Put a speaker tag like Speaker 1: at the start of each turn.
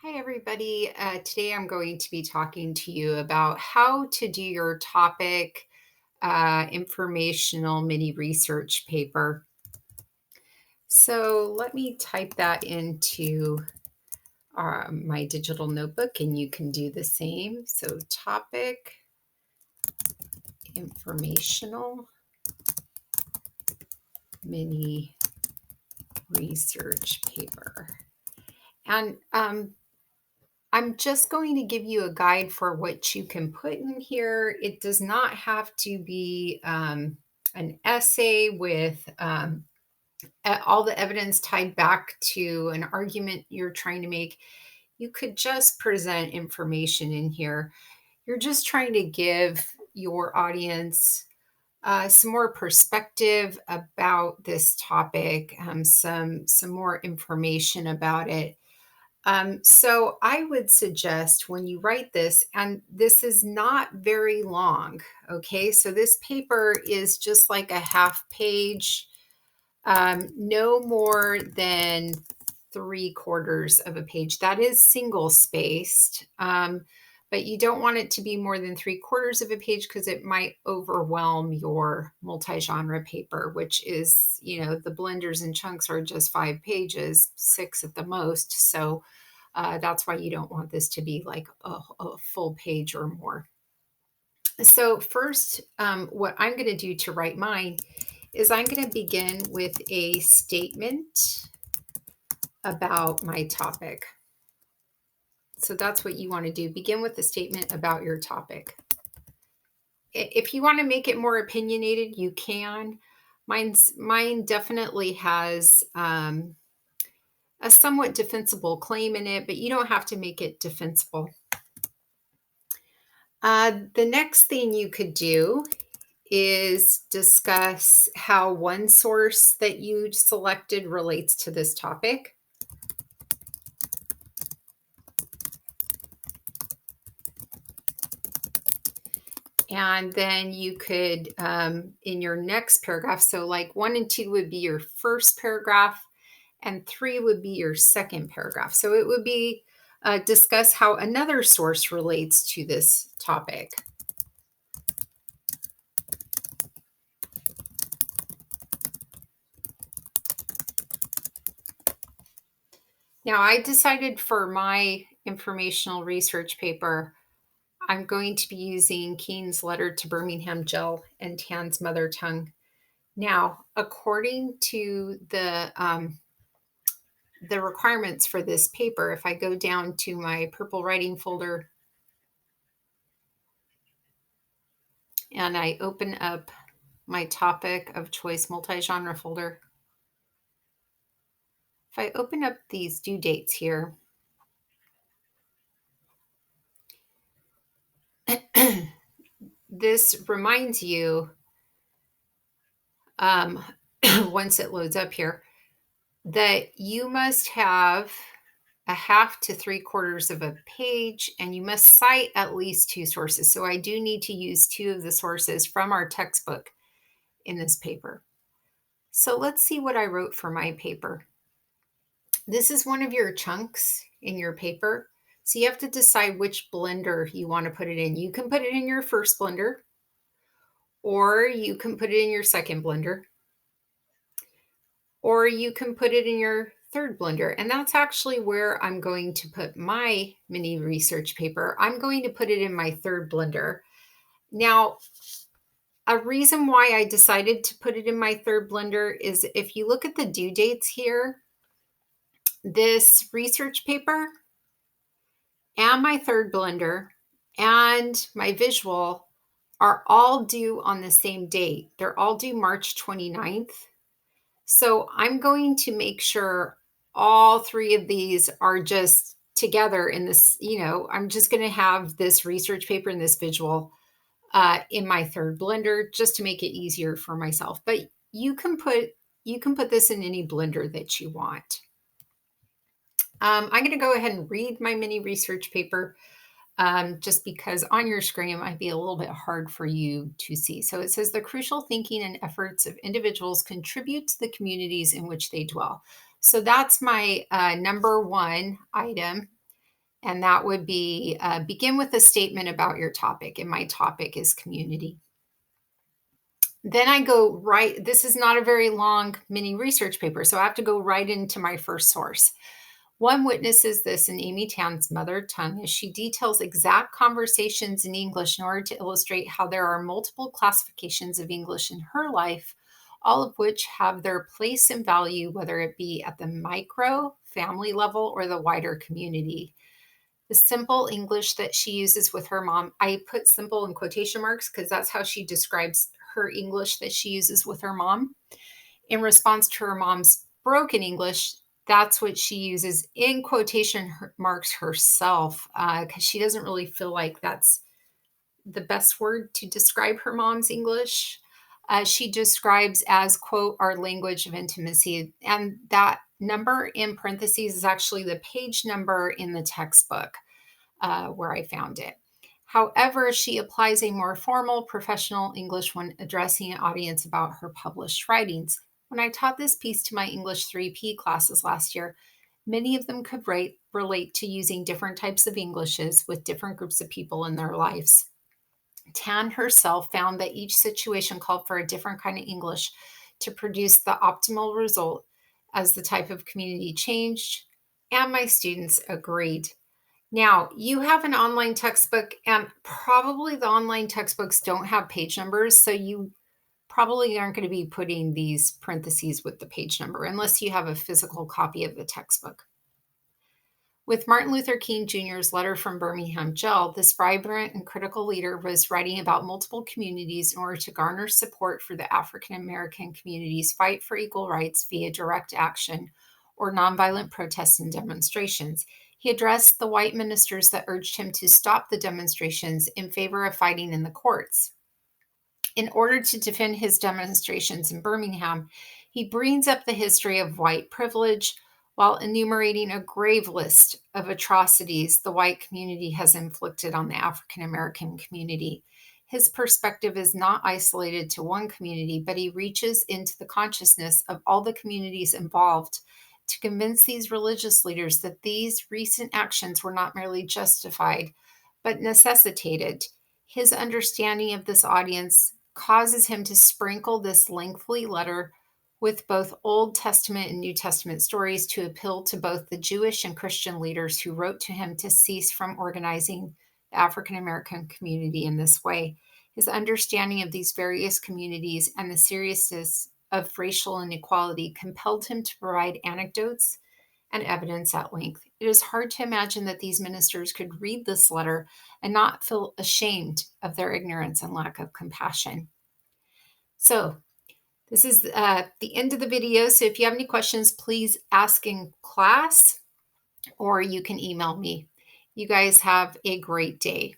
Speaker 1: Hi, everybody. Today I'm going to be talking to you about how to do your topic informational mini research paper. So let me type that into my digital notebook and you can do the same. So, topic informational mini research paper. And I'm just going to give you a guide for what you can put in here. It does not have to be an essay with all the evidence tied back to an argument you're trying to make. You could just present information in here. You're just trying to give your audience some more perspective about this topic, some more information about it. So I would suggest when you write this, and this is not very long, okay? So this paper is just like a half page, no more than 3/4 of a page. That is single spaced, but you don't want it to be more than 3/4 of a page because it might overwhelm your multi-genre paper, which is, the blenders and chunks are just 5 pages, 6 at the most. So that's why you don't want this to be like a full page or more. So first, what I'm going to do to write mine is I'm going to begin with a statement about my topic. So that's what you want to do. Begin with a statement about your topic. If you want to make it more opinionated, you can. Mine definitely has a somewhat defensible claim in it, but you don't have to make it defensible. The next thing you could do is discuss how one source that you selected relates to this topic. And then you could, in your next paragraph, so like 1 and 2 would be your first paragraph, and 3 would be your second paragraph. So it would be discuss how another source relates to this topic. Now, I decided for my informational research paper, I'm going to be using Keene's Letter to Birmingham Gel and Tan's Mother Tongue. Now, according to the requirements for this paper, if I go down to my purple writing folder and I open up my topic of choice multi-genre folder, if I open up these due dates here, this reminds you, once it loads up here, that you must have a half to 3/4 of a page and you must cite at least 2 sources. So I do need to use 2 of the sources from our textbook in this paper. So let's see what I wrote for my paper. This is one of your chunks in your paper. So you have to decide which blender you want to put it in. You can put it in your first blender, or you can put it in your second blender, or you can put it in your third blender. And that's actually where I'm going to put my mini research paper. I'm going to put it in my third blender. Now, a reason why I decided to put it in my third blender is if you look at the due dates here, this research paper and my third blender and my visual are all due on the same date. They're all due March 29th. So I'm going to make sure all 3 of these are just together in this, I'm just going to have this research paper and this visual in my third blender just to make it easier for myself. But you can put this in any blender that you want. I'm going to go ahead and read my mini research paper just because on your screen it might be a little bit hard for you to see. So it says the crucial thinking and efforts of individuals contribute to the communities in which they dwell. So that's my number 1 item. And that would be begin with a statement about your topic. And my topic is community. Then I go right, this is not a very long mini research paper, so I have to go right into my first source. One witnesses this in Amy Tan's mother tongue as she details exact conversations in English in order to illustrate how there are multiple classifications of English in her life, all of which have their place and value, whether it be at the micro, family level, or the wider community. The simple English that she uses with her mom, I put simple in quotation marks because that's how she describes her English that she uses with her mom. In response to her mom's broken English, that's what she uses in quotation marks herself, because she doesn't really feel like that's the best word to describe her mom's English. She describes as, quote, our language of intimacy. And that number in parentheses is actually the page number in the textbook where I found it. However, she applies a more formal professional English when addressing an audience about her published writings. When I taught this piece to my English 3P classes last year, many of them could relate to using different types of Englishes with different groups of people in their lives. Tan herself found that each situation called for a different kind of English to produce the optimal result as the type of community changed, and my students agreed. Now, you have an online textbook, and probably the online textbooks don't have page numbers, so you probably aren't going to be putting these parentheses with the page number unless you have a physical copy of the textbook. With Martin Luther King Jr.'s letter from Birmingham jail, this vibrant and critical leader was writing about multiple communities in order to garner support for the African American community's fight for equal rights via direct action or nonviolent protests and demonstrations. He addressed the white ministers that urged him to stop the demonstrations in favor of fighting in the courts. In order to defend his demonstrations in Birmingham, he brings up the history of white privilege while enumerating a grave list of atrocities the white community has inflicted on the African American community. His perspective is not isolated to one community, but he reaches into the consciousness of all the communities involved to convince these religious leaders that these recent actions were not merely justified, but necessitated. His understanding of this audience causes him to sprinkle this lengthy letter with both Old Testament and New Testament stories to appeal to both the Jewish and Christian leaders who wrote to him to cease from organizing the African American community in this way. His understanding of these various communities and the seriousness of racial inequality compelled him to provide anecdotes and evidence at length. It is hard to imagine that these ministers could read this letter and not feel ashamed of their ignorance and lack of compassion. So, this is the end of the video. So, if you have any questions, please ask in class or you can email me. You guys have a great day.